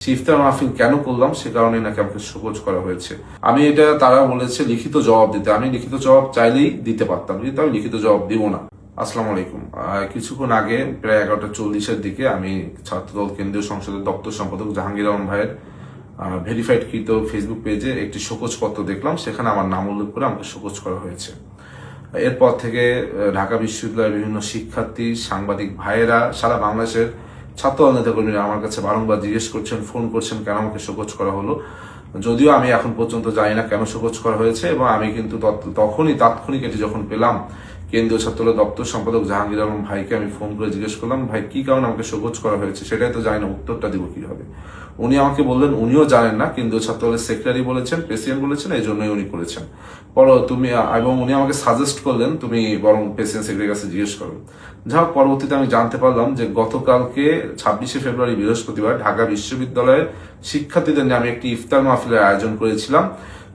ইফতার মাহফিল কেন করলাম সে কারণে নাকি আমাকে শোকজ করা হয়েছে। আমি এটা তারা বলেছে লিখিত জবাব দিতে, আমি লিখিত জবাব চাইলেই দিতে পারতাম, কিন্তু আমি লিখিত জবাব দিব না। আসসালামু আলাইকুম। কিছুক্ষণ আগে প্রায় 11:40-এর দিকে আমি ছাত্রদল কেন্দ্রীয় সংসদের দপ্তর সম্পাদক জাহাঙ্গীর আলম ভাইয়ের ভেরিফাইড কৃত ফেসবুক পেজে একটি শোকজ পত্র দেখলাম, সেখানে আমার নাম উল্লেখ করে আমাকে শোকজ করা হয়েছে। এরপর থেকে ঢাকা বিশ্ববিদ্যালয়ের বিভিন্ন শিক্ষার্থী, সাংবাদিক ভাইয়েরা, সারা বাংলাদেশের ছাত্রদল নেতাকর্মীরা আমার কাছে বারংবার জিজ্ঞেস করছেন, ফোন করছেন কেন আমাকে শোকজ করা হলো। যদিও আমি এখন পর্যন্ত জানি না কেন শোকজ করা হয়েছে, এবং আমি কিন্তু তখনই তাৎক্ষণিক এটি যখন পেলাম, কেন্দ্রীয় ছাত্রদল দপ্তর সম্পাদক জাহাঙ্গীর আলম ভাইকে আমি ফোন করে জিজ্ঞেস করলাম, ভাই কি কারণে আমাকে শোকজ করা হয়েছে, সেটাই তো জানি না, উত্তরটা দিব কিভাবে। উনি আমাকে বললেন উনিও জানেন না, কেন্দ্রীয় ছাত্রদলের সেক্রেটারি বলেছেন, প্রেসিডেন্ট বলেছেন, এই জন্যই উনি করেছেন। এবং উনি আমাকে সাজেস্ট করলেন তুমি বরং প্রেসিডেন্ট সেক্রেটারির কাছে জিজ্ঞেস করো। যাই হোক, পরবর্তীতে আমি জানতে পারলাম যে গতকালকে 26শে ফেব্রুয়ারি বৃহস্পতিবার ঢাকা বিশ্ববিদ্যালয়ের শিক্ষার্থীদের নিয়ে আমি একটি ইফতার মাহফিলের আয়োজন করেছিলাম।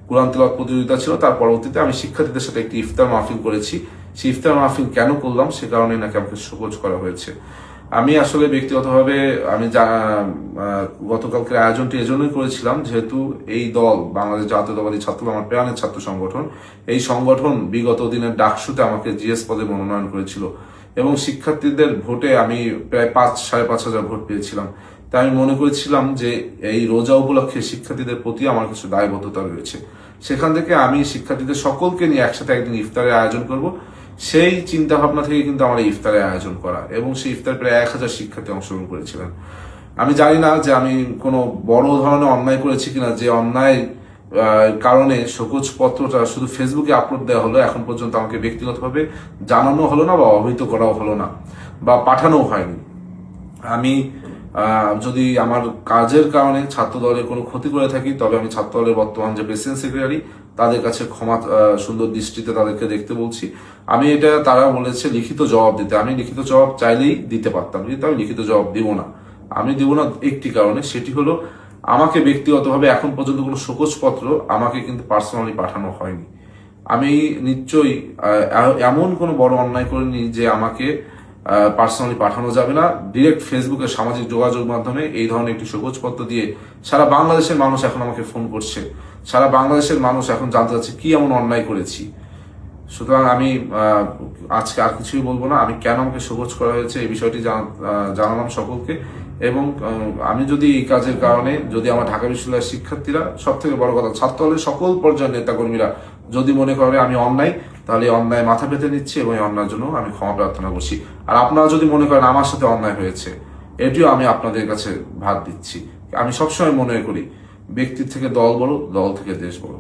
কোরআন তিলাওয়াত প্রতিযোগিতা ছিল, তার পরবর্তীতে আমি শিক্ষার্থীদের সাথে একটি ইফতার মাহফিল করেছি। সেই ইফতার মাহফিল কেন করলাম সে কারণে নাকি আমাকে শোকজ করা হয়েছে। আমি আসলে ব্যক্তিগতভাবে আমি গতকালকের আয়োজনটি এজন্যই করেছিলাম, যেহেতু এই দল বাংলাদেশ জাতীয়তাবাদী ছাত্রদল আমার প্রাণের ছাত্র সংগঠন, এই সংগঠন বিগত দিনের ডাকসুতে আমাকে জিএস পদে মনোনয়ন করেছিল, এবং শিক্ষার্থীদের ভোটে আমি প্রায় 5,500 ভোট পেয়েছিলাম। তাই আমি মনে করেছিলাম যে এই রোজা উপলক্ষে শিক্ষার্থীদের প্রতি আমার কিছু দায়বদ্ধতা রয়েছে। সেখান থেকে আমি শিক্ষার্থীদের সকলকে নিয়ে একসাথে একদিন ইফতারের আয়োজন করব, সেই চিন্তা ভাবনা থেকে কিন্তু আমার এই ইফতারের আয়োজন করা, এবং সেই ইফতার প্রায় 1000 শিক্ষার্থী অংশগ্রহণ করেছিলেন। আমি জানি না যে আমি কোনো বড় ধরনের অন্যায় করেছি কিনা, যে অন্যায় কারণে শোকজ পত্রটা শুধু ফেসবুকে আপলোড দেওয়া হলো, এখন পর্যন্ত আমাকে ব্যক্তিগতভাবে জানানো হলো না, বা অবহিত করাও হলো না, বা পাঠানো হয়নি। আমি যদি আমার কাজের কারণে ছাত্র দলের কোনো ক্ষতি করে থাকি, তবে আমি ছাত্র দলের বর্তমান যে প্রেসিডেন্ট সেক্রেটারি, তাদের কাছে ক্ষমা সুন্দর দৃষ্টিতে তাদেরকে দেখতে বলছি। আমি এটা তারা বলেছে লিখিত জবাব দিতে, আমি লিখিত জবাব চাইলেই দিতে পারতাম, কিন্তু আমি লিখিত জবাব দিব না। আমি দিব না একটি কারণে, সেটি হলো আমাকে ব্যক্তিগতভাবে এখন পর্যন্ত কোনো শোকজ পত্র আমাকে কিন্তু পার্সোনালি পাঠানো হয়নি। আমি নিশ্চয়ই এমন কোনো বড় অন্যায় করিনি যে আমাকে পার্সোনালি পাঠানো যাবে না। ডিরেক্ট ফেসবুকে সামাজিক যোগাযোগ মাধ্যমে এই ধরনের একটি শোকজ পত্র দিয়ে সারা বাংলাদেশের মানুষ এখন আমাকে ফোন করছে, সারা বাংলাদেশের মানুষ এখন জানতে চাচ্ছে কি এমন অন্যায় করেছি। সুতরাং আমি আজকে আর কিছুই বলবো না। আমি কেন আমাকে শোকজ করা হয়েছে এই বিষয়টি জানালাম সকলকে, এবং আমি যদি এই কাজের কারণে, যদি আমার ঢাকা বিশ্ববিদ্যালয়ের শিক্ষার্থীরা, সব থেকে বড় কথা ছাত্র দলের সকল পর্যায়ের নেতাকর্মীরা যদি মনে করে আমি অন্যায়, তাহলে অন্যায় মাথা পেতে নিচ্ছি, এবং এই অন্যায়ের জন্য আমি ক্ষমা প্রার্থনা করছি। আর আপনারা যদি মনে করেন আমার সাথে অন্যায় হয়েছে, এটিও আমি আপনাদের কাছে ভাত দিচ্ছি। আমি সবসময় মনে করি ব্যক্তির থেকে দল বড়, দল থেকে দেশ বড়।